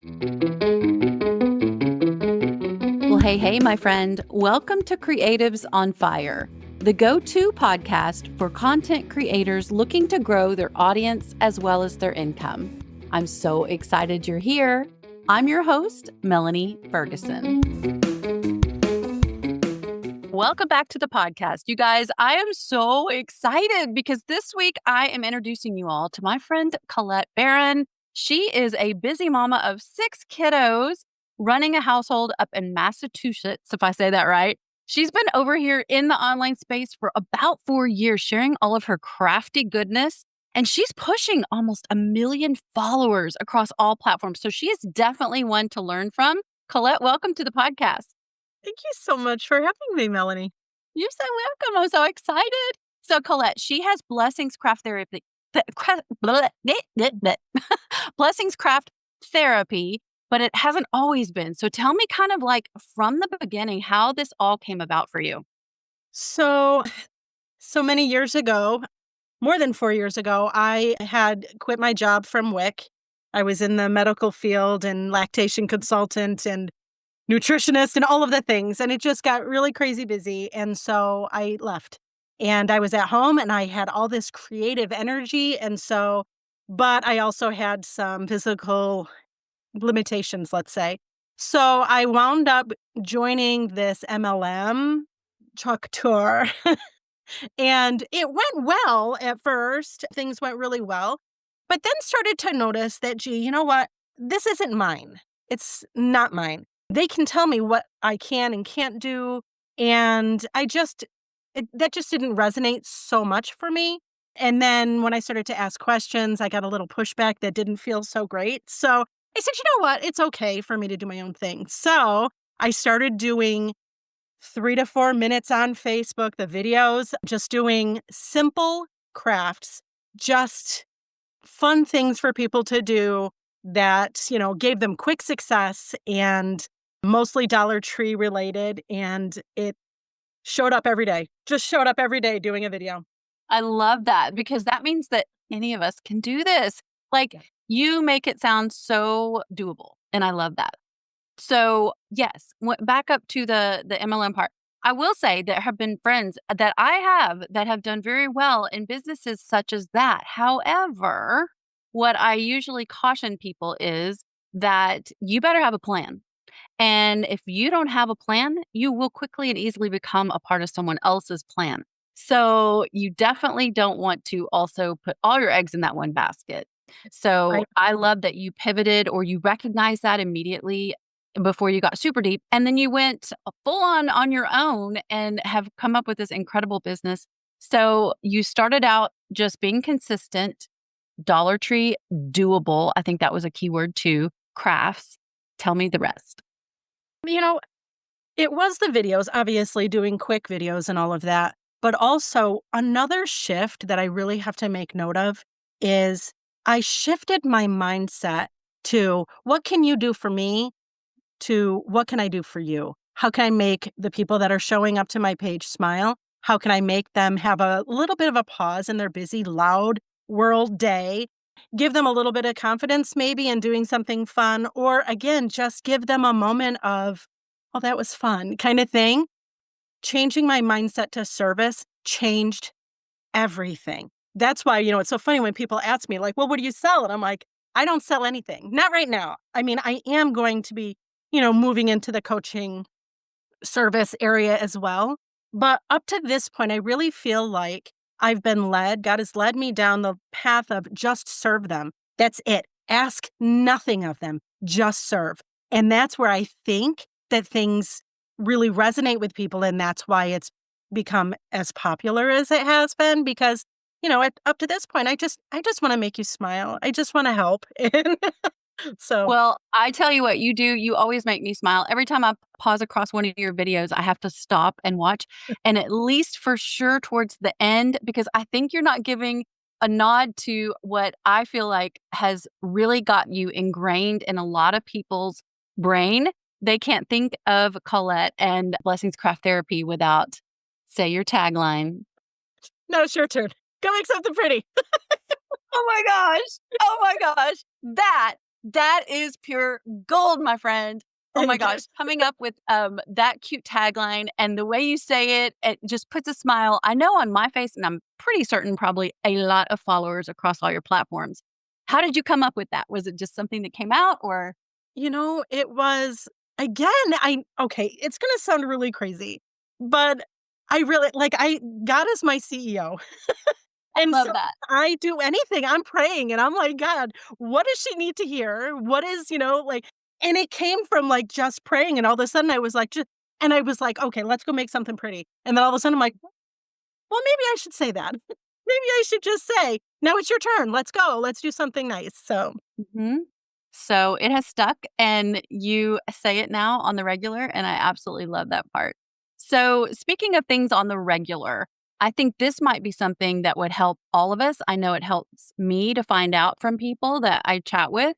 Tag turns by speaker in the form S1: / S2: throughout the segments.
S1: Well, hey, my friend. Welcome to Creatives on Fire, the go-to podcast for content creators looking to grow their audience as well as their income. I'm so excited you're here. I'm your host, Melanie Ferguson. Welcome back to the podcast. You guys, I am so excited because this week I am introducing you all to my friend Colette Barron. She is a busy mama of 6 kiddos running a household up in Massachusetts, if I say that right. She's been over here in the online space for about 4 years, sharing all of her crafty goodness. And she's pushing almost 1 million followers across all platforms. So she is definitely one to learn from. Colette, welcome to the podcast.
S2: Thank you so much for having me, Melanie.
S1: You're so welcome. I'm so excited. So Colette, she has Blessings Craft Therapy. Blessings Craft Therapy, but it hasn't always been. So tell me kind of like from the beginning how this all came about for you.
S2: So many years ago, more than 4 years ago, I had quit my job from WIC. I was in the medical field and lactation consultant and nutritionist and all of the things, and it just got really crazy busy, and so I left. And I was at home, and I had all this creative energy, but I also had some physical limitations, let's say. So I wound up joining this MLM truck tour, and it went well at first. Things went really well, but then started to notice that, gee, you know what? This isn't mine. It's not mine. They can tell me what I can and can't do, and that just didn't resonate so much for me. And then when I started to ask questions, I got a little pushback that didn't feel so great. So I said, you know what? It's okay for me to do my own thing. So I started doing 3 to 4 minutes on Facebook, the videos, just doing simple crafts, just fun things for people to do that, gave them quick success and mostly Dollar Tree related. And it showed up every day, just showed up every day doing a video.
S1: I love that because that means that any of us can do this. Like you make it sound so doable. And I love that. So yes, back up to the MLM part. I will say there have been friends that I have that have done very well in businesses such as that. However, what I usually caution people is that you better have a plan. And if you don't have a plan, you will quickly and easily become a part of someone else's plan. So you definitely don't want to also put all your eggs in that one basket. So
S2: Right.
S1: I love that you pivoted or you recognized that immediately before you got super deep. And then you went full on your own and have come up with this incredible business. So you started out just being consistent, Dollar Tree, doable. I think that was a key word too. Crafts. Tell me the rest.
S2: You know, it was the videos, obviously doing quick videos and all of that. But also another shift that I really have to make note of is I shifted my mindset to what can you do for me to what can I do for you? How can I make the people that are showing up to my page smile? How can I make them have a little bit of a pause in their busy, loud world day? Give them a little bit of confidence maybe in doing something fun, or again, just give them a moment of, oh, that was fun kind of thing. Changing my mindset to service changed everything. That's why, it's so funny when people ask me, like, well, what do you sell? And I'm like, I don't sell anything. Not right now. I mean, I am going to be, moving into the coaching service area as well. But up to this point, I really feel like I've been led. God has led me down the path of just serve them. That's it. Ask nothing of them. Just serve. And that's where I think that things really resonate with people. And that's why it's become as popular as it has been because, up to this point, I just want to make you smile. I just want to help. So
S1: Well, I tell you what you do, you always make me smile. Every time I pause across one of your videos, I have to stop and watch, and at least for sure towards the end, because I think you're not giving a nod to what I feel like has really got you ingrained in a lot of people's brain. They can't think of Colette and Blessings Craft Therapy without, say your tagline.
S2: now it's your turn. Go make something pretty.
S1: Oh my gosh. Oh my gosh. That That is pure gold, my friend. Oh my
S2: Thank you.
S1: gosh, coming up with, that cute tagline and the way you say it, it just puts a smile, I know on my face, and I'm pretty certain probably a lot of followers across all your platforms. How did you come up with that? Was it just something that came out or
S2: It was again, I okay, it's gonna sound really crazy, but I really God is my CEO.
S1: I
S2: And so
S1: love that.
S2: I do anything. I'm praying and I'm like, "God, what does she need to hear? What is" and it came from, like, just praying, and all of a sudden I was like, "Just," and I was like, "Okay, let's go make something pretty." And then all of a sudden I'm like, "Well, maybe I should say that. Maybe I should just say, 'Now it's your turn. Let's go. Let's do something nice.'" So,
S1: Mhm. So it has stuck and you say it now on the regular, and I absolutely love that part. So, speaking of things on the regular, I think this might be something that would help all of us. I know it helps me to find out from people that I chat with.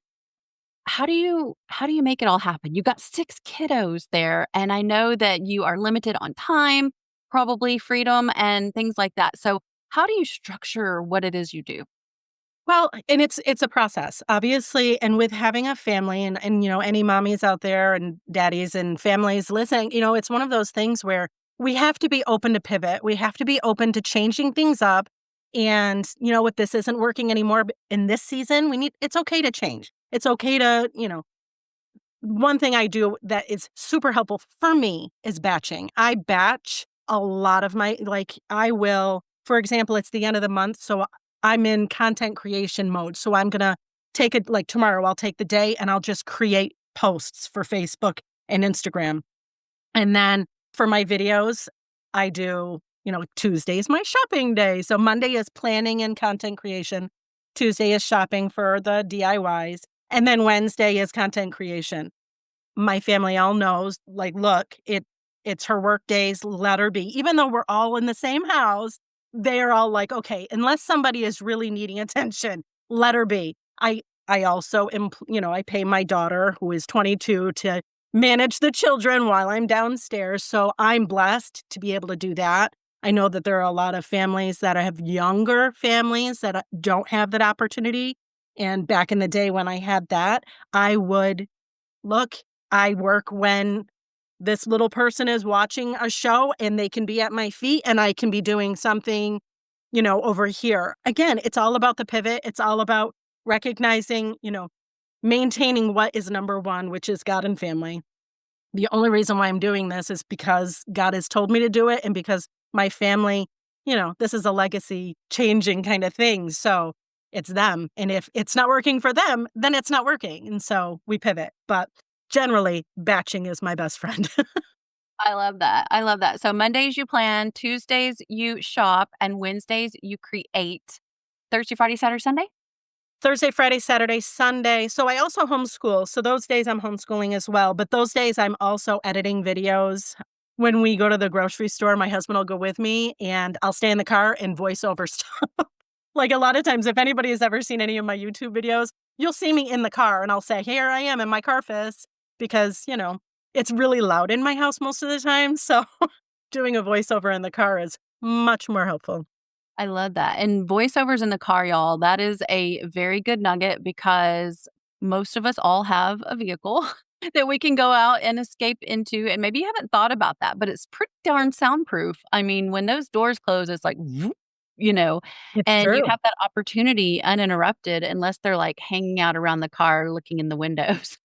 S1: How do you make it all happen? You've got 6 kiddos there, and I know that you are limited on time, probably freedom and things like that. So, how do you structure what it is you do?
S2: well, and it's a process, obviously, and with having a family and any mommies out there and daddies and families listening, it's one of those things where we have to be open to pivot. We have to be open to changing things up. And, what this isn't working anymore in this season, it's okay to change. It's okay to, one thing I do that is super helpful for me is batching. I batch a lot of I will, for example, it's the end of the month, so I'm in content creation mode. So I'm going to take it like tomorrow, I'll take the day and I'll just create posts for Facebook and Instagram. And then for my videos, I do, Tuesday is my shopping day. So Monday is planning and content creation. Tuesday is shopping for the DIYs. And then Wednesday is content creation. My family all knows, like, look, it's her work days, let her be. Even though we're all in the same house, they're all like, "Okay, unless somebody is really needing attention, let her be." I also I pay my daughter, who is 22, to manage the children while I'm downstairs, so I'm blessed to be able to do that. I know that there are a lot of families that have younger families that, don't have that opportunity, and back in the day when I had that, I would look, I work when this little person is watching a show and they can be at my feet and I can be doing something, over here. Again, it's all about the pivot. It's all about recognizing, maintaining what is number one, which is God and family. The only reason why I'm doing this is because God has told me to do it and because my family, this is a legacy changing kind of thing. So it's them. And if it's not working for them, then it's not working. And so we pivot. But generally, batching is my best friend.
S1: I love that. I love that. So Mondays you plan, Tuesdays you shop, and Wednesdays you create. Thursday, Friday, Saturday, Sunday?
S2: Thursday, Friday, Saturday, Sunday. So I also homeschool. So those days I'm homeschooling as well. But those days I'm also editing videos. When we go to the grocery store, my husband will go with me and I'll stay in the car and voice over stuff. Like a lot of times, if anybody has ever seen any of my YouTube videos, you'll see me in the car and I'll say, "Here I am in my car fist," because, it's really loud in my house most of the time. So doing a voiceover in the car is much more helpful.
S1: I love that. And voiceovers in the car, y'all, that is a very good nugget because most of us all have a vehicle that we can go out and escape into. And maybe you haven't thought about that, but it's pretty darn soundproof. I mean, when those doors close, it's like, "Vroom," you know,
S2: It's
S1: and you
S2: true.
S1: have that opportunity uninterrupted unless they're like hanging out around the car looking in the windows.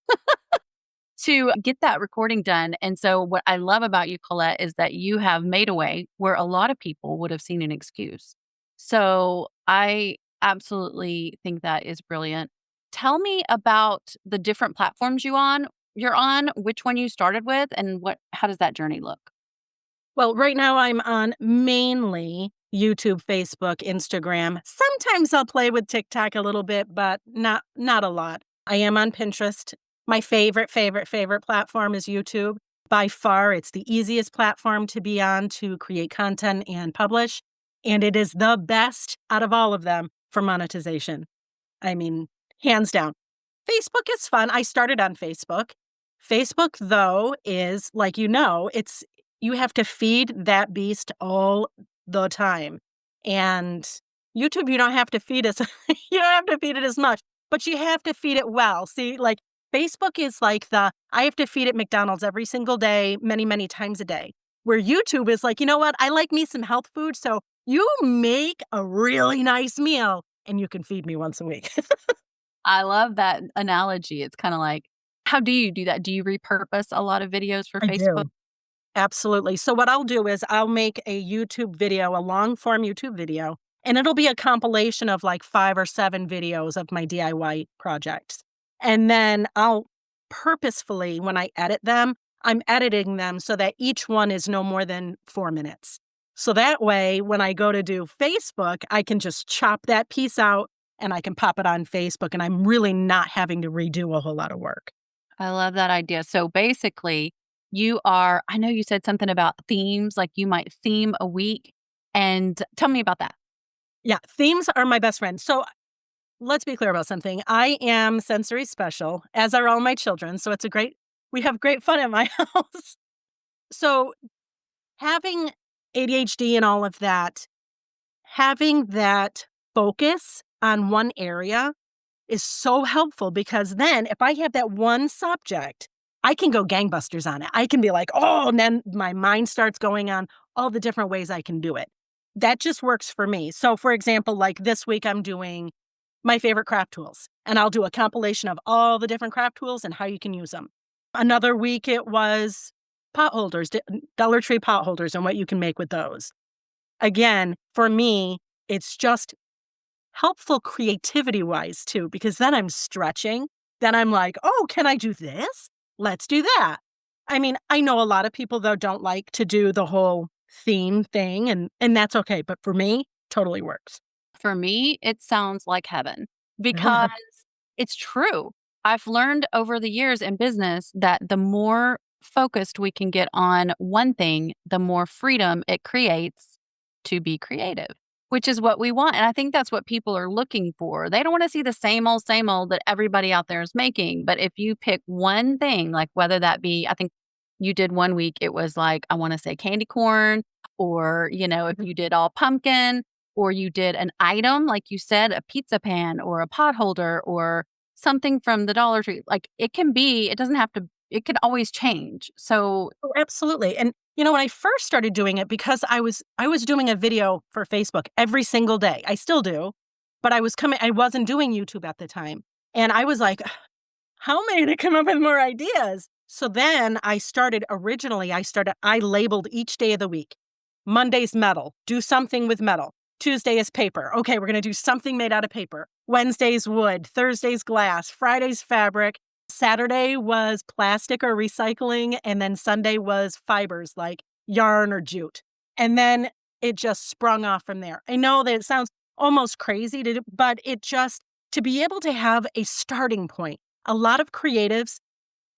S1: To get that recording done. And so what I love about you, Colette, is that you have made a way where a lot of people would have seen an excuse. So I absolutely think that is brilliant. Tell me about the different platforms you're on, which one you started with, and how does that journey look?
S2: Well, right now I'm on mainly YouTube, Facebook, Instagram. Sometimes I'll play with TikTok a little bit, but not a lot. I am on Pinterest. My favorite platform is YouTube. By far, it's the easiest platform to be on to create content and publish, and it is the best out of all of them for monetization. I mean, hands down. Facebook is fun. I started on Facebook. Facebook, though, is like it's you have to feed that beast all the time. And YouTube, you don't have to feed it. You don't have to feed it as much. but you have to feed it well. See, like Facebook is like I have to feed it McDonald's every single day, many, many times a day. Where YouTube is like, you know what? I like me some health food. So you make a really nice meal and you can feed me once a week.
S1: I love that analogy. It's kinda like how do you do that? Do you repurpose a lot of videos for
S2: I
S1: Facebook?
S2: do. Absolutely. So what I'll do is I'll make a YouTube video, a long form YouTube video, and it'll be a compilation of like 5 or 7 videos of my DIY projects. And then I'll purposefully, when I edit them, I'm editing them so that each one is no more than 4 minutes. So that way, when I go to do Facebook, I can just chop that piece out and I can pop it on Facebook, and I'm really not having to redo a whole lot of work.
S1: I love that idea. So basically, I know you said something about themes, like you might theme a week, and tell me about that.
S2: Yeah, themes are my best friend. So let's be clear about something. I am sensory special, as are all my children. So we have great fun at my house. So having ADHD and all of that, having that focus on one area is so helpful because then if I have that one subject, I can go gangbusters on it. I can be like, oh, and then my mind starts going on all the different ways I can do it. That just works for me. So, for example, like this week, I'm doing my favorite craft tools, and I'll do a compilation of all the different craft tools and how you can use them. Another week, it was pot holders, Dollar Tree pot holders, and what you can make with those. Again, for me, it's just helpful creativity wise too, because then I'm stretching. Then I'm like, oh, can I do this? Let's do that. I mean, I know a lot of people though don't like to do the whole theme thing and that's okay. But for me, totally works.
S1: For me, it sounds like heaven because it's true. I've learned over the years in business that the more focused we can get on one thing, the more freedom it creates to be creative, which is what we want. And I think that's what people are looking for. They don't want to see the same old that everybody out there is making. But if you pick one thing, like whether that be, I think you did one week, it was like, I want to say candy corn, or, if you did all pumpkin, or you did an item, like you said, a pizza pan or a pot holder or something from the Dollar Tree. Like it doesn't have to, it can always change. So
S2: Oh, absolutely. And when I first started doing it, because I was doing a video for Facebook every single day. I still do, but I wasn't doing YouTube at the time. And I was like, how am I going to come up with more ideas? So then I labeled each day of the week. Monday's metal, do something with metal. Tuesday is paper. Okay, we're going to do something made out of paper. Wednesday's wood. Thursday's glass. Friday's fabric. Saturday was plastic or recycling. And then Sunday was fibers like yarn or jute. And then it just sprung off from there. I know that it sounds almost crazy to do, but to be able to have a starting point. A lot of creatives,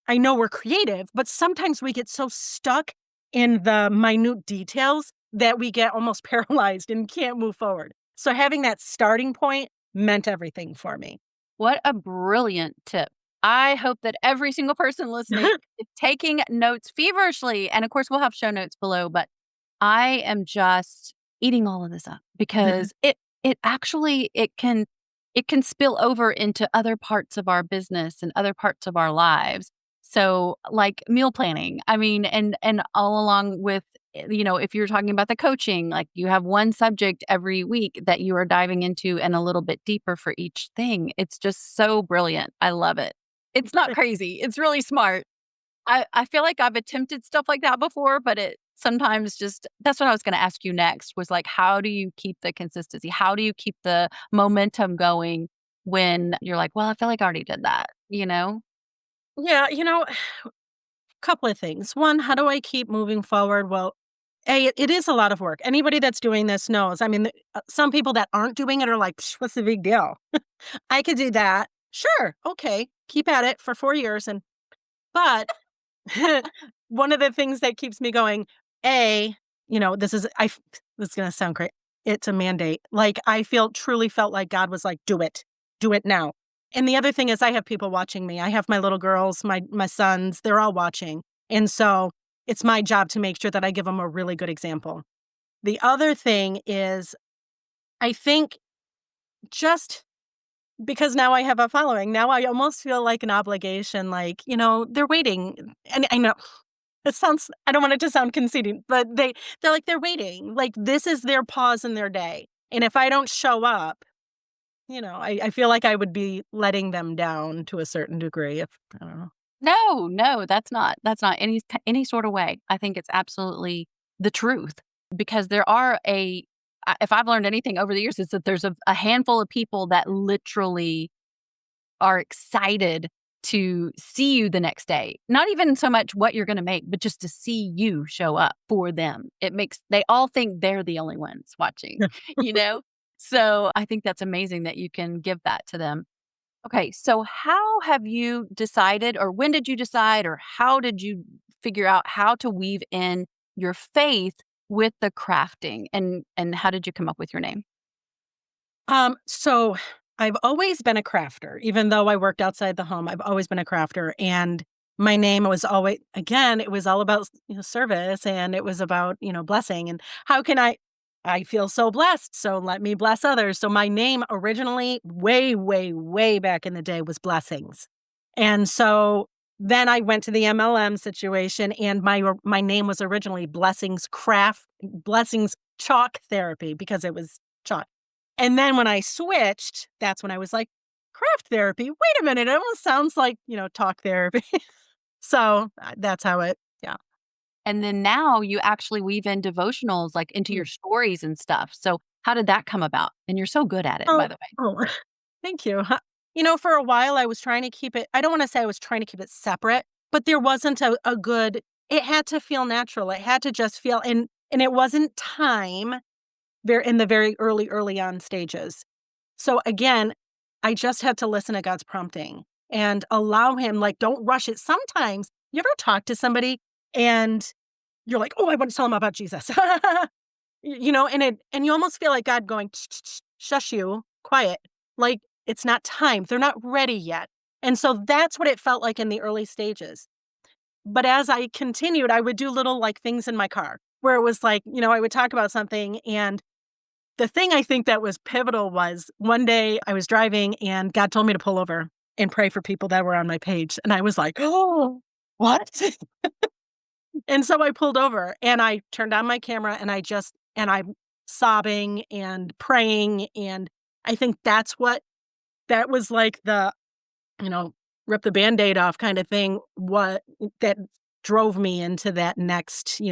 S2: I know we're creative, but sometimes we get so stuck in the minute details that we get almost paralyzed and can't move forward. So having that starting point meant everything for me.
S1: what a brilliant tip. I hope that every single person listening is taking notes feverishly. And of course, we'll have show notes below, but I am just eating all of this up because it actually it can spill over into other parts of our business and other parts of our lives. So, like meal planning, I mean, and all along with if you're talking about the coaching, like you have one subject every week that you are diving into and a little bit deeper for each thing. It's just so brilliant. I love it. It's not crazy. It's really smart. I feel like I've attempted stuff like that before, but it sometimes just that's what I was gonna ask you next was like, how do you keep the consistency? How do you keep the momentum going when you're like, "Well, I feel like I already did that," you know?
S2: Yeah, couple of things. One, how do I keep moving forward? Well, it is a lot of work. Anybody that's doing this knows. I mean, some people that aren't doing it are like, "Psh, what's the big deal? I could do that. Sure. Okay. Keep at it for 4 years. But one of the things that keeps me going, A, this is going to sound great. It's a mandate. Like truly felt like God was like, do it now. And the other thing is I have people watching me. I have my little girls, my sons, they're all watching. And so it's my job to make sure that I give them a really good example. The other thing is I think just because now I have a following. Now I almost feel like an obligation, like, they're waiting. And I know it sounds I don't want it to sound conceited, but they're like, they're waiting. Like, this is their pause in their day. And if I don't show up, I feel like I would be letting them down to a certain degree if I don't know.
S1: No, no, that's not any sort of way. I think it's absolutely the truth because there are if I've learned anything over the years, it's that there's a handful of people that literally are excited to see you the next day. Not even so much what you're gonna make, but just to see you show up for them. They all think they're the only ones watching, you know? So, I think that's amazing that you can give that to them. Okay, so how have you decided or when did you decide or how did you figure out how to weave in your faith with the crafting and how did you come up with your name?
S2: So I've always been a crafter, even though I worked outside the home, I've always been a crafter. And my name was always, again, it was all about, service and it was about, blessing and how can I feel so blessed. So let me bless others. So my name originally way, way, way back in the day was blessings. And so then I went to the MLM situation and my name was originally blessings chalk therapy because it was chalk. And then when I switched, that's when I was like, craft therapy. Wait a minute. It almost sounds like, talk therapy. So that's how yeah.
S1: And then now you actually weave in devotionals like into
S2: Mm.
S1: your stories and stuff. So how did that come about? And you're so good at it, by
S2: Oh,
S1: the way.
S2: oh, thank you. For a while I was trying to keep it, I don't want to say I was trying to keep it separate, but there wasn't a good, it had to feel natural. It had to just feel, and it wasn't time in the very early on stages. So again, I just had to listen to God's prompting and allow him, like, don't rush it. Sometimes you ever talk to somebody and you're like, oh, I want to tell them about Jesus. And you almost feel like God going, "Tch, tch, tch, shush you, quiet. Like it's not time. They're not ready yet. And so that's what it felt like in the early stages. But as I continued, I would do little like things in my car where it was like, I would talk about something and the thing I think that was pivotal was one day I was driving and God told me to pull over and pray for people that were on my page. And I was like, oh, what? And so I pulled over and I turned on my camera and I'm sobbing and praying. And I think that was like you know, rip the Band-Aid off kind of thing, what that drove me into that next,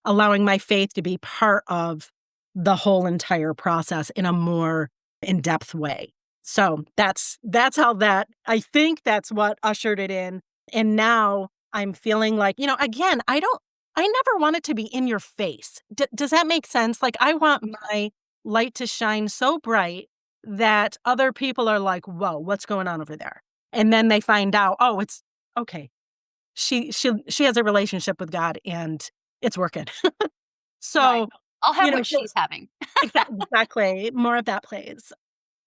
S2: allowing my faith to be part of the whole entire process in a more in-depth way. So that's how that I think that's what ushered it in. And now I'm feeling like, again, I never want it to be in your face. Does that make sense? Like I want my light to shine so bright that other people are like, whoa, what's going on over there? And then they find out, oh, it's okay. She has a relationship with God and it's working.
S1: Right.
S2: So,
S1: I'll have what
S2: so
S1: she's having.
S2: exactly, more of that plays.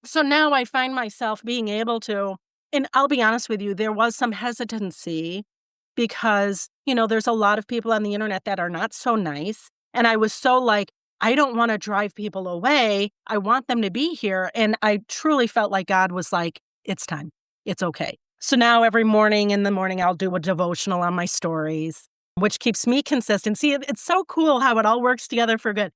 S2: So now I find myself being able to, and I'll be honest with you, there was some hesitancy because, there's a lot of people on the internet that are not so nice. And I was so like, I don't want to drive people away. I want them to be here. And I truly felt like God was like, it's time. It's okay. So now every morning in the morning, I'll do a devotional on my stories, which keeps me consistent. See, it's so cool how it all works together for good.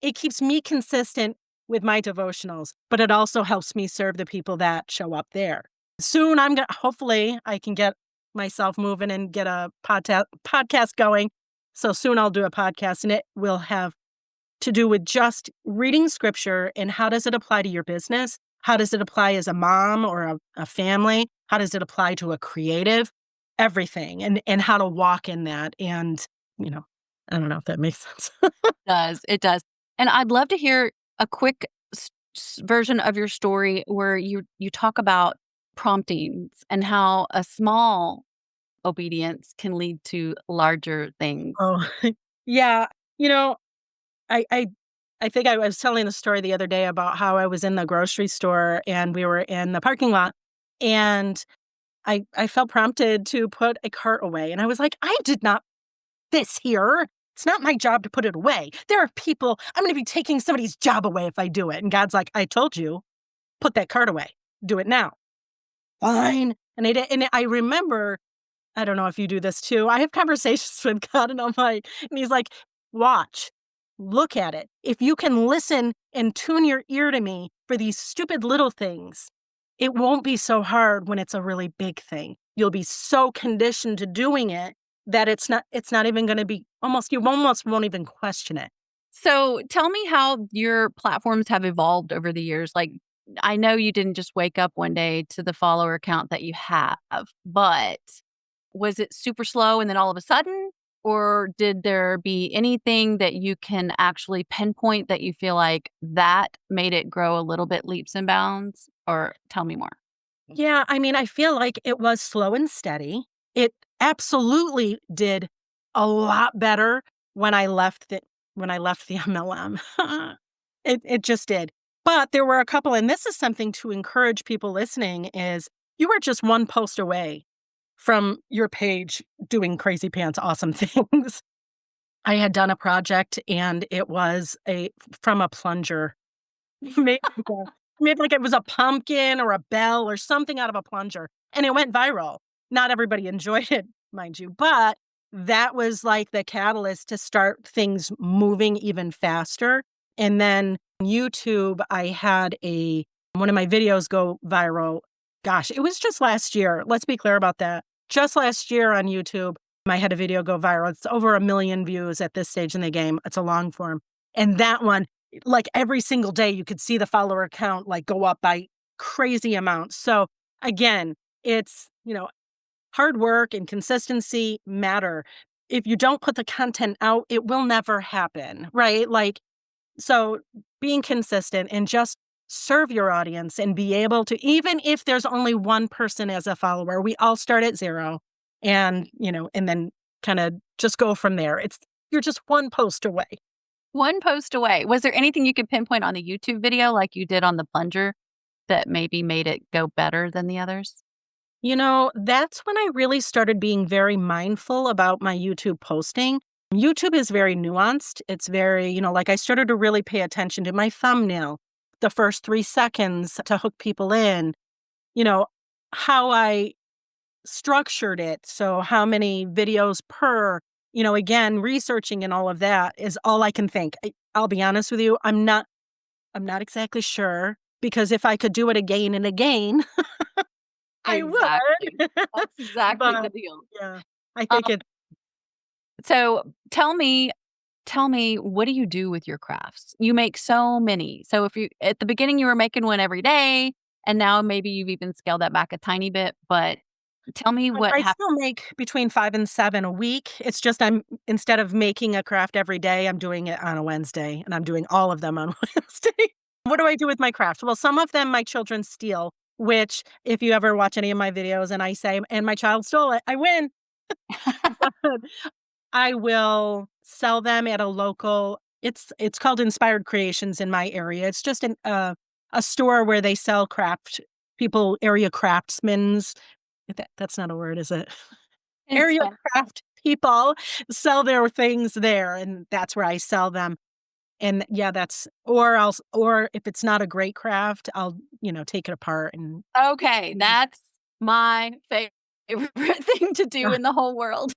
S2: It keeps me consistent with my devotionals, but it also helps me serve the people that show up there. Soon hopefully I can get myself moving and get a podcast going. So soon I'll do a podcast and it will have to do with just reading scripture and how does it apply to your business? How does it apply as a mom or a family? How does it apply to a creative? Everything and how to walk in that. And, I don't know if that makes sense.
S1: It does. And I'd love to hear a quick version of your story where you talk about promptings and how a small obedience can lead to larger things.
S2: Oh, yeah. You know, I I I think I was telling the story the other day about how I was in the grocery store and we were in the parking lot and I felt prompted to put a cart away and I was like, I did not this here. It's not my job to put it away. There are people, I'm going to be taking somebody's job away if I do it. And God's like, I told you, put that cart away. do it now. Fine. And I remember, I don't know if you do this too. I have conversations with God and I'm like, and he's like, watch, look at it. If you can listen and tune your ear to me for these stupid little things, it won't be so hard when it's a really big thing. You'll be so conditioned to doing it that it's not even going to be you almost won't even question it.
S1: So tell me how your platforms have evolved over the years. Like, I know you didn't just wake up one day to the follower count that you have, but was it super slow and then all of a sudden? Or did there be anything that you can actually pinpoint that you feel like that made it grow a little bit leaps and bounds? Or tell me more.
S2: Yeah, I mean, I feel like it was slow and steady. It absolutely did a lot better when I left the MLM. It just did. But there were a couple, and this is something to encourage people listening, is you were just one post away from your page doing crazy pants awesome things. I had done a project and it was a from a plunger. Made like a made like it was a pumpkin or a bell or something out of a plunger, and it went viral. Not everybody enjoyed it, mind you, but that was like the catalyst to start things moving even faster. And then YouTube, I had a one of my videos go viral. Gosh, it was just last year. Let's be clear about that. Just last year on YouTube, I had a video go viral. It's over 1 million views at this stage in the game. It's a long form. And that one, like every single day, you could see the follower count like go up by crazy amounts. So again, it's, hard work and consistency matter. If you don't put the content out, it will never happen, right? Like, so being consistent and just serve your audience and be able to, even if there's only one person as a follower, we all start at zero and then kind of just go from there. You're just one post away.
S1: One post away. Was there anything you could pinpoint on the YouTube video like you did on the plunger that maybe made it go better than the others?
S2: That's when I really started being very mindful about my YouTube posting. YouTube is very nuanced. It's very, like I started to really pay attention to my thumbnail, the first 3 seconds to hook people in, you know, how I structured it. So, how many videos per, again, researching and all of that is all I can think. I'll be honest with you. I'm not exactly sure because if I could do it again and again, I
S1: Exactly.
S2: would.
S1: That's exactly the
S2: But,
S1: deal.
S2: yeah, I think
S1: Um,
S2: it
S1: so tell me, what do you do with your crafts? You make so many. So if you at the beginning you were making one every day, and now maybe you've even scaled that back a tiny bit, but tell me what
S2: I
S1: happened.
S2: still make between 5 and 7 a week. It's just I'm instead of making a craft every day, I'm doing it on a Wednesday, and I'm doing all of them on Wednesday. What do I do with my crafts? Well, some of them my children steal, which if you ever watch any of my videos and I say, "And my child stole it," I win. I will sell them at a local it's called Inspired Creations in my area. It's just a store where they sell area craftsmen's that's not a word, is it?
S1: It's
S2: Area
S1: fun.
S2: craft people sell their things there, and that's where I sell them. And yeah, or if it's not a great craft, I'll, take it apart and
S1: Okay, that's my favorite thing to do in the whole world.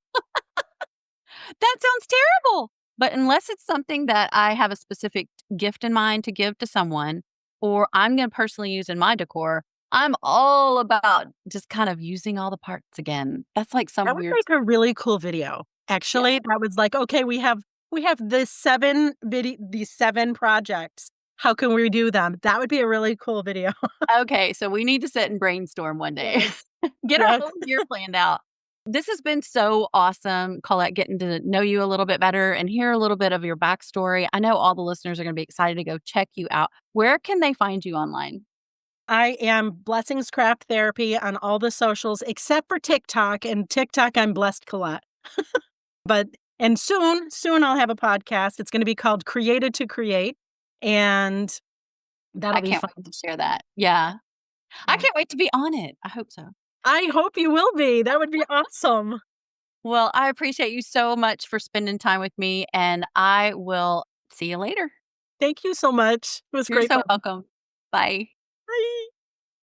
S1: That sounds terrible. But unless it's something that I have a specific gift in mind to give to someone, or I'm going to personally use in my decor, I'm all about just kind of using all the parts again. That's like some
S2: that would
S1: weird.
S2: make a really cool video.
S1: Yeah.
S2: Actually, that was like, "Okay, we have these 7 projects. How can we do them?" That would be a really cool video.
S1: Okay, so we need to sit and brainstorm one day.
S2: Yes,
S1: Get our
S2: yes.
S1: whole year planned out. This has been so awesome, Colette, getting to know you a little bit better and hear a little bit of your backstory. I know all the listeners are going to be excited to go check you out. Where can they find you online?
S2: I am Blessings Craft Therapy on all the socials except for TikTok, and TikTok, I'm Blessed Colette. But and soon I'll have a podcast. It's gonna be called Created to Create, and
S1: I
S2: that'll be
S1: can't
S2: fun.
S1: wait to share that. Yeah. I
S2: Yeah.
S1: can't wait to be on it. I hope so.
S2: I hope you will be. That would be awesome.
S1: Well, I appreciate you so much for spending time with me, and I will see you later.
S2: Thank you so much. It was
S1: You're
S2: great
S1: so
S2: fun.
S1: welcome. Bye.